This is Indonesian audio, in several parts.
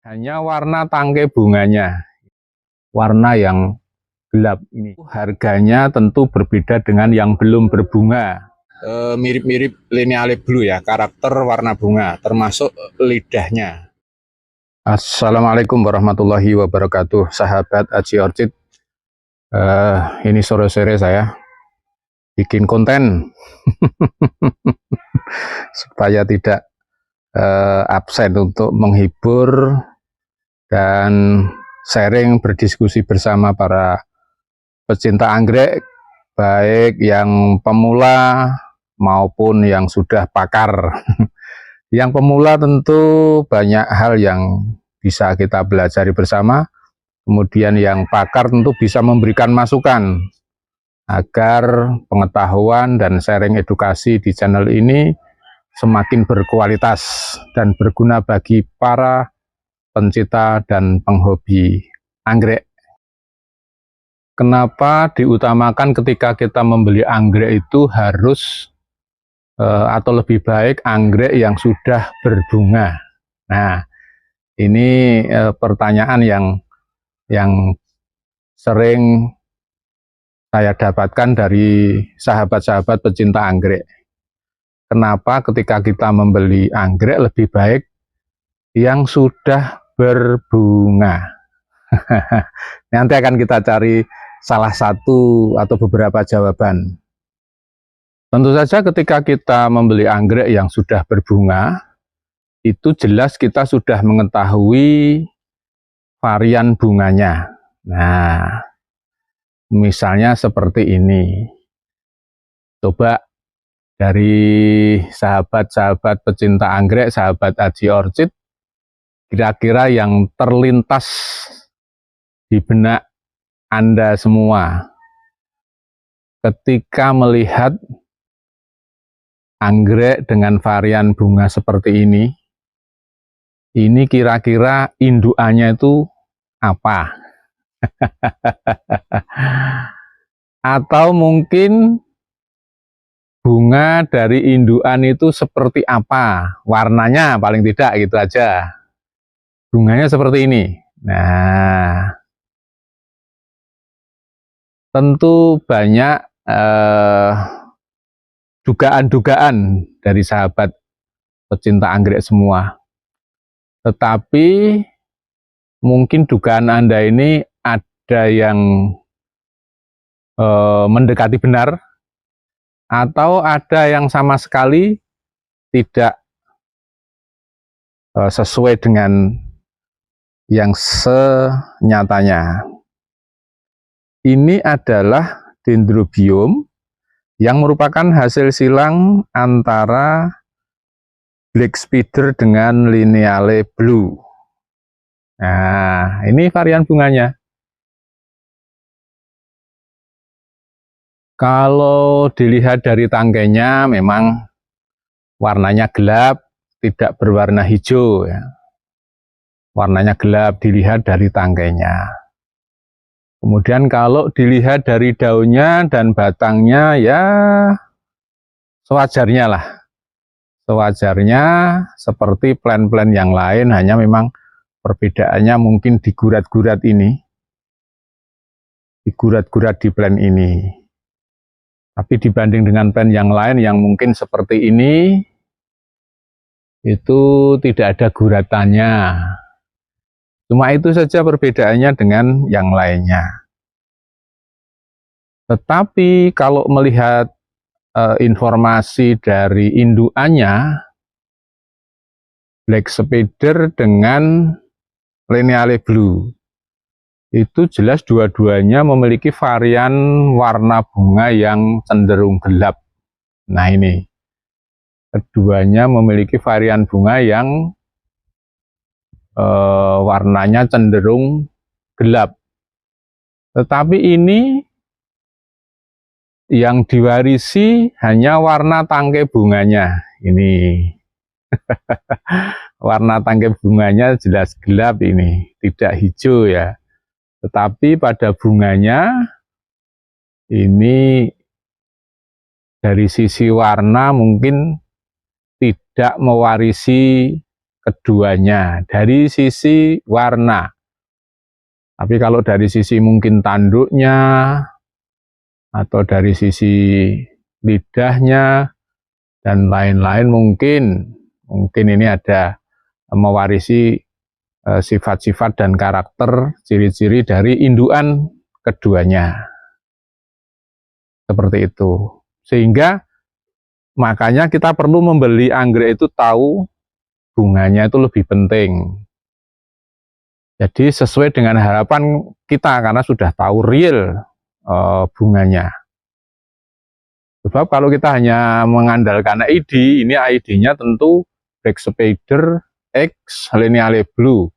hanya warna tangkai bunganya, warna yang gelap ini. Harganya tentu berbeda dengan yang belum berbunga. Mirip-mirip lineale blue ya, karakter warna bunga, termasuk lidahnya. Assalamualaikum warahmatullahi wabarakatuh, sahabat Aji Orchid. Ini sore-sore saya bikin konten supaya tidak absen untuk menghibur dan sharing, berdiskusi bersama para pecinta anggrek, baik yang pemula maupun yang sudah pakar. Yang pemula tentu banyak hal yang bisa kita pelajari bersama, kemudian yang pakar tentu bisa memberikan masukan agar pengetahuan dan sharing edukasi di channel ini semakin berkualitas dan berguna bagi para pencinta dan penghobi anggrek. Kenapa diutamakan ketika kita membeli anggrek itu harus atau lebih baik anggrek yang sudah berbunga? Nah, ini pertanyaan yang sering saya dapatkan dari sahabat-sahabat pecinta anggrek. Kenapa ketika kita membeli anggrek lebih baik yang sudah berbunga? Nanti akan kita cari salah satu atau beberapa jawaban. Tentu saja ketika kita membeli anggrek yang sudah berbunga, itu jelas kita sudah mengetahui varian bunganya. Nah, misalnya seperti ini. Coba dari sahabat-sahabat pecinta anggrek, sahabat Aji Orchid, kira-kira yang terlintas di benak Anda semua ketika melihat anggrek dengan varian bunga seperti ini kira-kira indukannya itu apa? Atau mungkin bunga dari indukan itu seperti apa? Warnanya paling tidak gitu aja. Bunganya seperti ini. Nah, tentu banyak dugaan-dugaan dari sahabat pecinta anggrek semua. Tetapi mungkin dugaan Anda ini ada yang mendekati benar, atau ada yang sama sekali tidak sesuai dengan yang senyatanya. Ini adalah dendrobium yang merupakan hasil silang antara black spider dengan lineale blue. Nah, ini varian bunganya. Kalau dilihat dari tangkainya memang warnanya gelap, tidak berwarna hijau ya. Warnanya gelap dilihat dari tangkainya. Kemudian kalau dilihat dari daunnya dan batangnya ya sewajarnya lah. Sewajarnya seperti plant-plant yang lain, hanya memang perbedaannya mungkin di gurat-gurat ini. Di gurat-gurat di plant ini. Tapi dibanding dengan plant yang lain yang mungkin seperti ini, itu tidak ada guratannya. Cuma itu saja perbedaannya dengan yang lainnya. Tetapi kalau melihat informasi dari indukannya, black spider dengan lineale blue, itu jelas dua-duanya memiliki varian warna bunga yang cenderung gelap. Nah ini, keduanya memiliki varian bunga yang warnanya cenderung gelap. Tetapi ini yang diwarisi hanya warna tangkai bunganya. Ini warna tangkai bunganya jelas gelap ini, tidak hijau ya. Tetapi pada bunganya ini dari sisi warna mungkin tidak mewarisi keduanya dari sisi warna. Tapi kalau dari sisi mungkin tanduknya atau dari sisi lidahnya dan lain-lain, mungkin ini ada mewarisi sifat-sifat dan karakter ciri-ciri dari indukan keduanya. Seperti itu. Sehingga makanya kita perlu membeli anggrek itu tahu bunganya itu lebih penting. Jadi sesuai dengan harapan kita karena sudah tahu real bunganya. Sebab kalau kita hanya mengandalkan ID, ini ID-nya tentu Black Spider X Lineale Blue.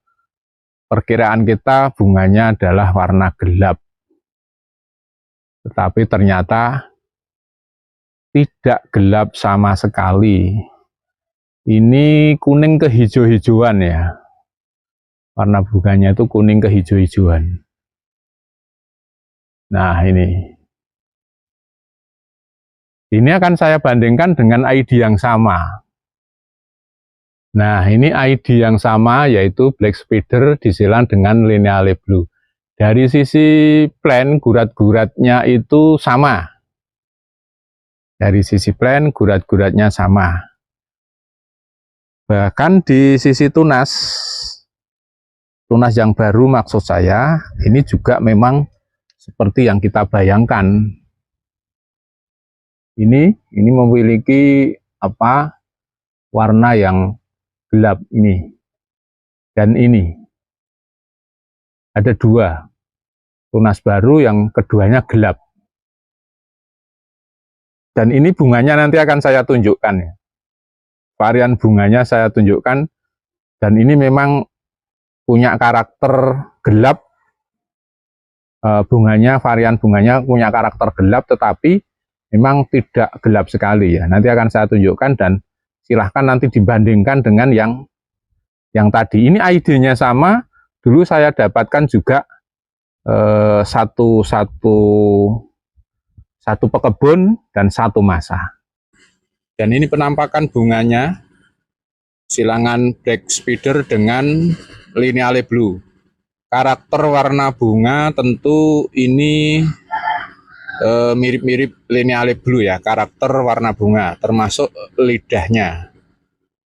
Perkiraan kita bunganya adalah warna gelap. Tetapi ternyata tidak gelap sama sekali. Ini kuning kehijau-hijauan ya. Warna bunganya itu kuning kehijau-hijauan. Nah ini akan saya bandingkan dengan ID yang sama. Nah ini ID yang sama yaitu Black Spider disilang dengan Lineale Blue. Dari sisi plan gurat-guratnya itu sama. Dari sisi plan gurat-guratnya sama. Bahkan di sisi tunas yang baru maksud saya, ini juga memang seperti yang kita bayangkan. Ini memiliki warna yang gelap ini. Dan ini. Ada dua. Tunas baru yang keduanya gelap. Dan ini bunganya nanti akan saya tunjukkan ya. Varian bunganya saya tunjukkan. Dan ini memang punya karakter gelap, varian bunganya punya karakter gelap, tetapi memang tidak gelap sekali ya. Nanti akan saya tunjukkan dan silahkan nanti dibandingkan dengan yang tadi. Ini ID-nya sama, dulu saya dapatkan juga satu pekebun dan satu masa. Dan ini penampakan bunganya, silangan Black Spider dengan Lineale Blue. Karakter warna bunga tentu ini mirip-mirip Lineale Blue ya, karakter warna bunga, termasuk lidahnya.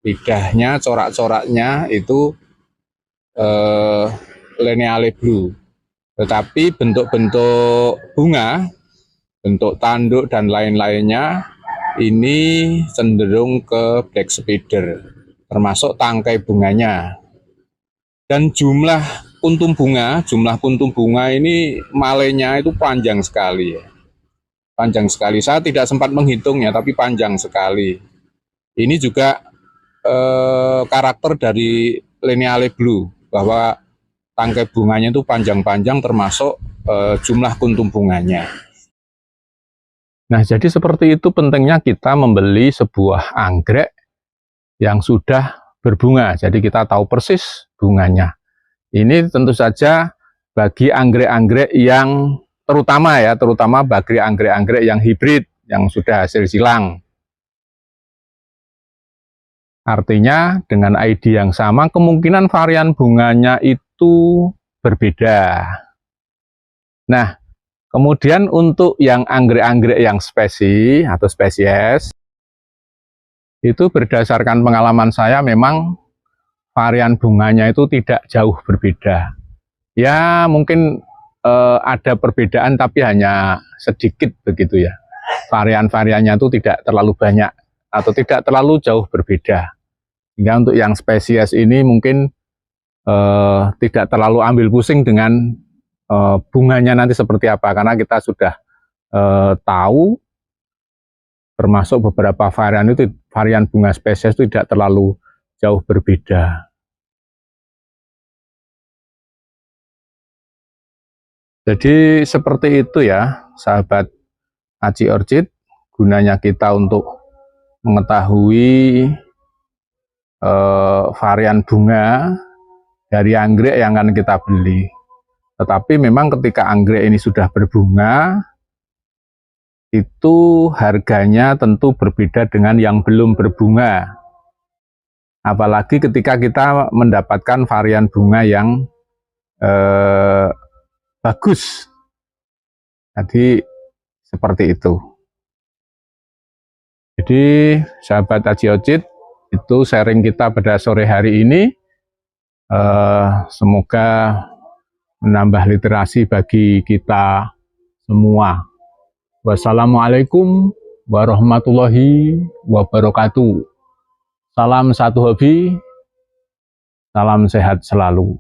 Lidahnya, corak-coraknya itu Lineale Blue. Tetapi bentuk-bentuk bunga, bentuk tanduk dan lain-lainnya ini cenderung ke Black Spider, termasuk tangkai bunganya. Dan jumlah puntung bunga ini malenya itu panjang sekali ya. Panjang sekali. Saya tidak sempat menghitungnya, tapi panjang sekali. Ini juga karakter dari Lineale Blue, bahwa tangkai bunganya itu panjang-panjang termasuk jumlah kuntum bunganya. Nah, jadi seperti itu pentingnya kita membeli sebuah anggrek yang sudah berbunga, jadi kita tahu persis bunganya. Ini tentu saja bagi anggrek-anggrek yang terutama bagi anggrek-anggrek yang hibrid, yang sudah hasil silang. Artinya dengan ID yang sama, kemungkinan varian bunganya itu berbeda. Nah, kemudian untuk yang anggrek-anggrek yang spesies atau spesies, itu berdasarkan pengalaman saya memang varian bunganya itu tidak jauh berbeda. Ya mungkin ada perbedaan tapi hanya sedikit begitu ya. Varian-variannya itu tidak terlalu banyak atau tidak terlalu jauh berbeda. Sehingga untuk yang spesies ini mungkin tidak terlalu ambil pusing dengan bunganya nanti seperti apa, karena kita sudah tahu termasuk beberapa varian bunga spesies itu tidak terlalu jauh berbeda. Jadi seperti itu ya sahabat Aci Orchid, gunanya kita untuk mengetahui varian bunga dari anggrek yang akan kita beli. Tetapi memang ketika anggrek ini sudah berbunga, itu harganya tentu berbeda dengan yang belum berbunga. Apalagi ketika kita mendapatkan varian bunga yang bagus. Jadi seperti itu. Jadi sahabat Haji Ocit, itu sharing kita pada sore hari ini. Semoga menambah literasi bagi kita semua. Wassalamualaikum warahmatullahi wabarakatuh. Salam satu hobi, salam sehat selalu.